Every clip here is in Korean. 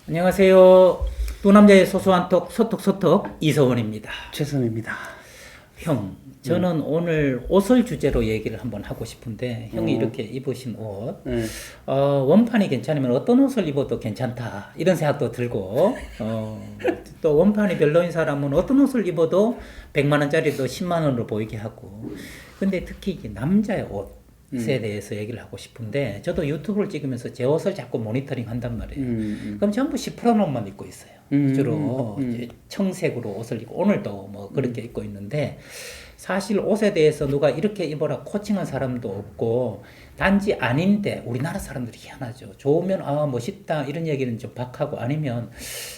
안녕하세요. 두 남자의 소소한 톡, 소톡소톡 이서원입니다. 최선입니다. 형, 저는 오늘 옷을 주제로 얘기를 한번 하고 싶은데, 형이 이렇게 입으신 옷, 네. 원판이 괜찮으면 어떤 옷을 입어도 괜찮다, 이런 생각도 들고, 또 원판이 별로인 사람은 어떤 옷을 입어도 100만 원짜리도 10만 원으로 보이게 하고, 근데 특히 이게 남자의 옷에 대해서 얘기를 하고 싶은데, 저도 유튜브를 찍으면서 제 옷을 자꾸 모니터링 한단 말이에요. 그럼 전부 10% 옷만 입고 있어요. 주로 이제 청색으로 옷을 입고, 오늘도 뭐 그렇게 입고 있는데, 사실 옷에 대해서 누가 이렇게 입어라 코칭한 사람도 없고, 단지 아닌데 우리나라 사람들이 희한하죠. 좋으면 아 멋있다 이런 얘기는 좀 박하고, 아니면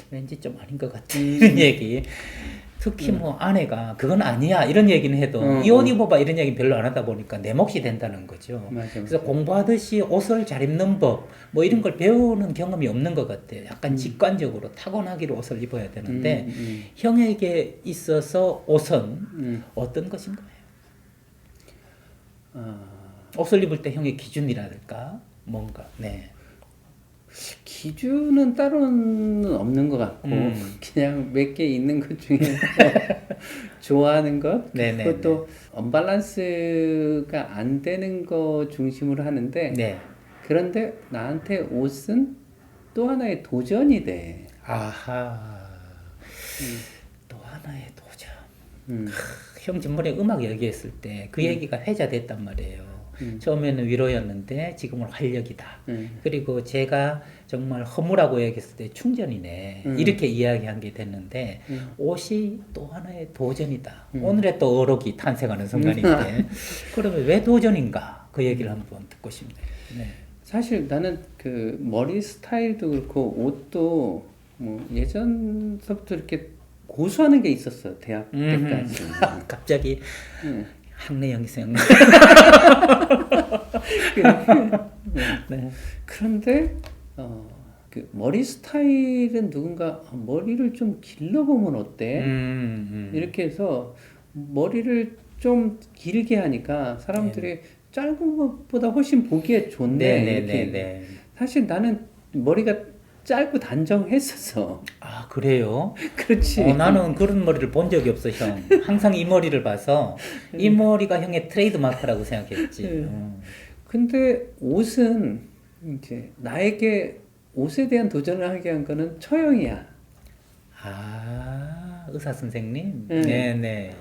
왠지 좀 아닌 것 같아 이런 얘기. 특히 뭐 아내가 그건 아니야 이런 얘기는 해도 이 옷 입어봐 이런 얘기는 별로 안 하다 보니까 내 몫이 된다는 거죠. 맞아. 그래서 공부하듯이 옷을 잘 입는 법 뭐 이런 걸 배우는 경험이 없는 것 같아요. 약간 직관적으로 타고나기로 옷을 입어야 되는데, 형에게 있어서 옷은 어떤 것인가요? 옷을 입을 때 형의 기준이랄까 뭔가. 네. 기준은 따로는 없는 것 같고 그냥 몇 개 있는 것 중에서 좋아하는 것, 네네네. 그것도 언밸런스가 안 되는 거 중심으로 하는데, 네. 그런데 나한테 옷은 또 하나의 도전이 돼. 아하. 또 하나의 도전. 음. 형 전번에 음악 얘기했을 때 그 얘기가 회자됐단 말이에요. 처음에는 위로였는데 지금은 활력이다. 그리고 제가 정말 허무라고 얘기했을 때 충전이네. 이렇게 이야기한 게 됐는데, 옷이 또 하나의 도전이다. 오늘의 또 어록이 탄생하는 순간인데, 그러면 왜 도전인가? 그 얘기를 한번 듣고 싶네요. 네. 사실 나는 그 머리 스타일도 그렇고 옷도 뭐 예전서부터 이렇게 고수하는 게 있었어, 대학 때까지. 갑자기 응. 학내형이 생각. 네. 그런데 그 머리 스타일은 누군가 머리를 좀 길러보면 어때? 이렇게 해서 머리를 좀 길게 하니까 사람들이 짧은 것보다 훨씬 보기에 좋네. 이렇게. 네네네네. 사실 나는 머리가 짧고 단정했었어. 아, 그래요? 그렇지. 나는 그런 머리를 본 적이 없어, 형. 항상 이 머리를 봐서 이 머리가 형의 트레이드 마크라고 생각했지. 근데 옷은 이제 나에게 옷에 대한 도전을 하게 한 거는 처형이야. 아, 의사 선생님? 네. 네네.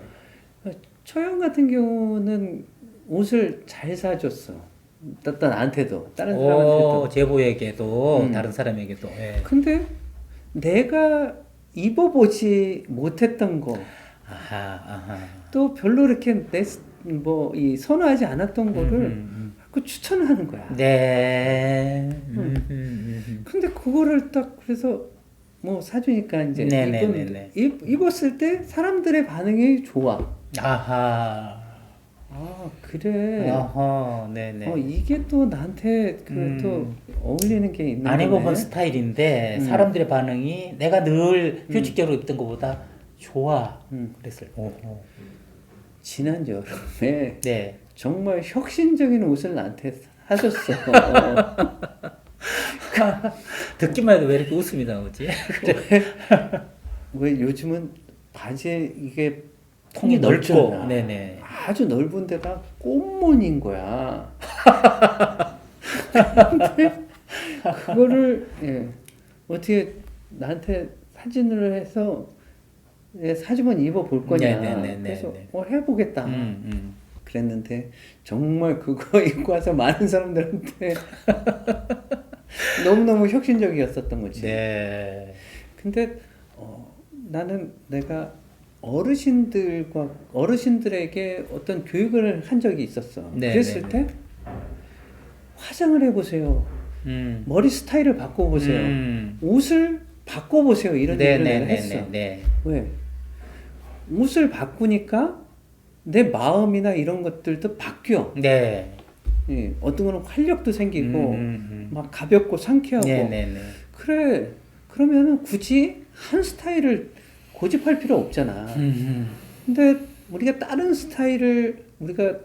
처형 같은 경우는 옷을 잘 사줬어. 나한테도 다른 사람한테도. 제보에게도 다른 사람에게도. 예. 근데 내가 입어보지 못했던 거, 아하. 또 별로 이렇게 이 선호하지 않았던 거를 그 추천을 하는 거야. 네. 근데 그거를 딱 그래서 뭐 사주니까 이제 네네네네. 입었을 때 사람들의 반응이 좋아. 아하. 아, 그래. 아하, 네네. 이게 또 나한테 또 어울리는 게 있는 안 입어본 거네. 스타일인데 사람들의 반응이 내가 늘 규칙적으로 입던 것보다 좋아. 그랬어요. 오호. 지난 여름에 네. 정말 혁신적인 옷을 나한테 사줬어. 듣기만 해도 왜 이렇게 웃음이 나오지? 왜 요즘은 바지에 이게 통이 넓잖아. 넓고, 네네. 아주 넓은 데가 꽃무늬인 거야. 근데 그거를 어떻게 나한테 사진을 해서 사주면 입어볼 거냐. 네네네네. 그래서 해보겠다. 음. 그랬는데 정말 그거 입고 와서 많은 사람들한테 너무너무 혁신적이었었던 거지. 네. 근데 나는 내가 어르신들에게 어떤 교육을 한 적이 있었어. 네, 그랬을 네, 때 화장을 해보세요. 머리 스타일을 바꿔보세요. 옷을 바꿔보세요. 이런 얘기를 내가 했어. 네. 왜? 옷을 바꾸니까 내 마음이나 이런 것들도 바뀌어. 네. 예, 어떤 거는 활력도 생기고 막 가볍고 상쾌하고. 네네네. 그래. 그러면은 굳이 한 스타일을 고집할 필요 없잖아. 근데 우리가 다른 스타일을 우리가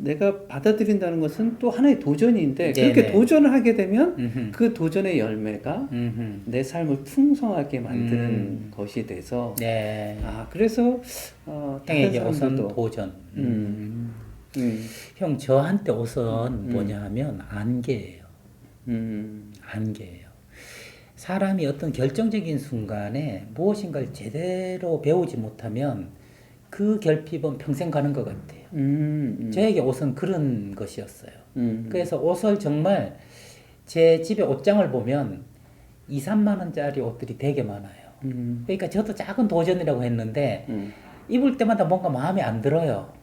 내가 받아들인다는 것은 또 하나의 도전인데 네네. 그렇게 도전을 하게 되면 음흠. 그 도전의 열매가 음흠. 내 삶을 풍성하게 만드는 것이 돼서 네. 그래서 다른 형에게 우선 사람들도 도전. 음, 형 저한테 우선 음. 뭐냐 하면 안개예요. 안개예요. 사람이 어떤 결정적인 순간에 무엇인가를 제대로 배우지 못하면 그 결핍은 평생 가는 것 같아요. 저에게 옷은 그런 것이었어요. 그래서 옷을 정말 제 집에 옷장을 보면 2, 3만 원짜리 옷들이 되게 많아요. 그러니까 저도 작은 도전이라고 했는데 입을 때마다 뭔가 마음에 안 들어요.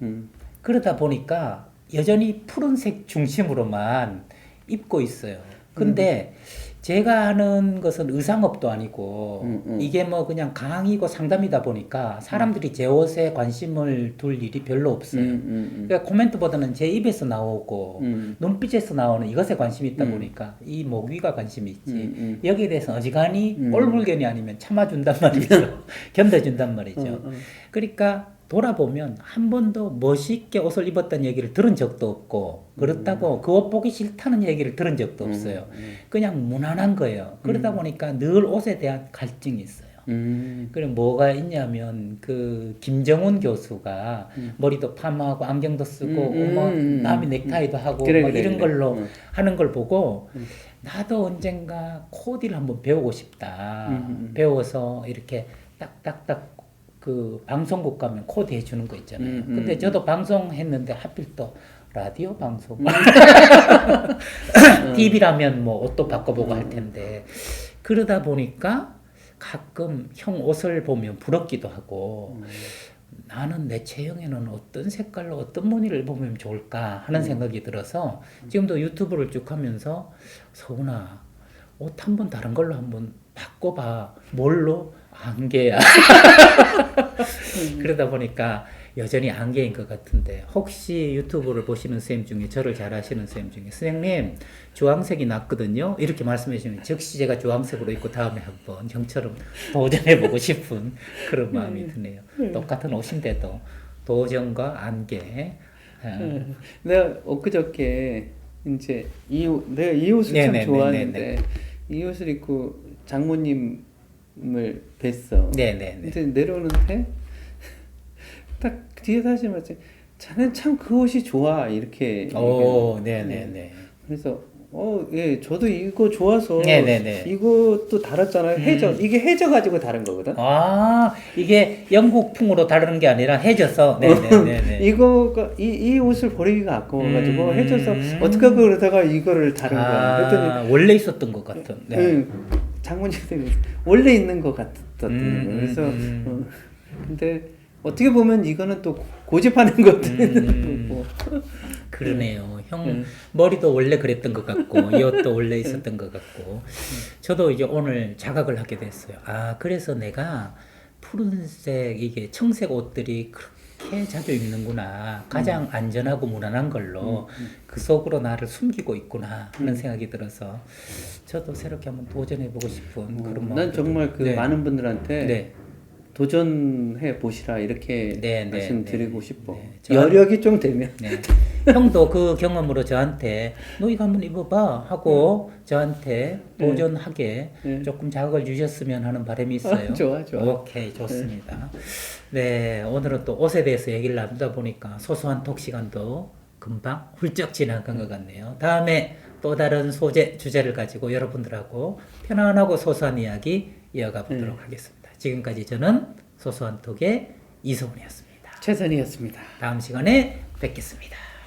그러다 보니까 여전히 푸른색 중심으로만 입고 있어요. 근데 제가 하는 것은 의상업도 아니고 이게 뭐 그냥 강의고 상담이다 보니까 사람들이 제 옷에 관심을 둘 일이 별로 없어요. 그러니까 코멘트보다는 제 입에서 나오고 눈빛에서 나오는 이것에 관심이 있다 보니까 이 모기가 관심이 있지. 여기에 대해서 어지간히 꼴불견이 아니면 참아준단 말이죠. 견뎌준단 말이죠. 그러니까 돌아보면 한 번도 멋있게 옷을 입었다는 얘기를 들은 적도 없고 그렇다고 그 옷 보기 싫다는 얘기를 들은 적도 없어요. 그냥 무난한 거예요. 그러다 보니까 늘 옷에 대한 갈증이 있어요. 그리고 뭐가 있냐면 그 김정훈 교수가 머리도 파마하고 안경도 쓰고 뭐 남이 넥타이도 하고 그래, 막 그래, 이런 그래. 걸로 하는 걸 보고 나도 언젠가 코디를 한번 배우고 싶다. 배워서 이렇게 딱딱딱 그 방송국 가면 코디 해주는 거 있잖아요. 근데 저도 방송했는데 하필 또 라디오 방송 TV라면 뭐 옷도 바꿔보고 할 텐데 그러다 보니까 가끔 형 옷을 보면 부럽기도 하고 나는 내 체형에는 어떤 색깔로 어떤 무늬를 입으면 좋을까 하는 생각이 들어서 지금도 유튜브를 쭉 하면서 서훈아 옷 한번 다른 걸로 한번 바꿔봐. 뭘로? 안개야. 그러다 보니까 여전히 안개인 것 같은데 혹시 유튜브를 보시는 선생님 중에 저를 잘 아시는 선생님 중에 선생님 주황색이 낫거든요 이렇게 말씀해 주시면 즉시 제가 주황색으로 입고 다음에 한번 형처럼 도전해보고 싶은 그런 마음이 드네요. 똑같은 옷인데도 도전과 안개. 내가 엊그저께 이제 내가 이 옷을 참 네네네네네. 좋아하는데 이 옷을 입고 장모님을 뵀어. 네네네. 이제 내려오는데 딱 뒤에서 하시는 말씀, 자넨 참 그 옷이 좋아 이렇게. 오, 얘기해요. 네네네. 그래서 예, 저도 이거 좋아서 네네네. 이것도 달았잖아요. 이게 해져 가지고 다른 거거든. 아, 이게 영국풍으로 다루는 게 아니라 해져서. 네네네네. 이거가 이 옷을 버리기가 아까워가지고 해져서 어떻게 하고 그러다가 이거를 다른 거야. 그랬더니 원래 있었던 것 같은. 네. 장모님들이 원래 있는 것 같았던 거예요. 그래서 근데 어떻게 보면 이거는 또 고집하는 것도 있는 거고. 그러네요. 형 머리도 원래 그랬던 것 같고 이 옷도 원래 있었던 것 같고 저도 이제 오늘 자각을 하게 됐어요. 아 그래서 내가 푸른색 이게 청색 옷들이 그렇게 자주 입는구나. 가장 안전하고 무난한 걸로 그 속으로 나를 숨기고 있구나 하는 생각이 들어서 저도 새롭게 한번 도전해보고 싶은 그런 마음. 난 정말 그 네. 많은 분들한테 네. 도전해 보시라 이렇게 네, 네, 말씀드리고 네, 싶어. 네. 여력이 좀 되면. 네. 형도 그 경험으로 저한테 너 이거 한번 입어봐 하고 저한테 도전하게 조금 자극을 주셨으면 하는 바람이 있어요. 좋아. 오케이, 좋습니다. 네, 오늘은 또 옷에 대해서 얘기를 나누다 보니까 소소한 톡 시간도 금방 훌쩍 지나간 것 같네요. 다음에 또 다른 소재, 주제를 가지고 여러분들하고 편안하고 소소한 이야기 이어가 보도록 하겠습니다. 지금까지 저는 소소한 톡의 이소훈이었습니다. 최선이었습니다. 다음 시간에 뵙겠습니다.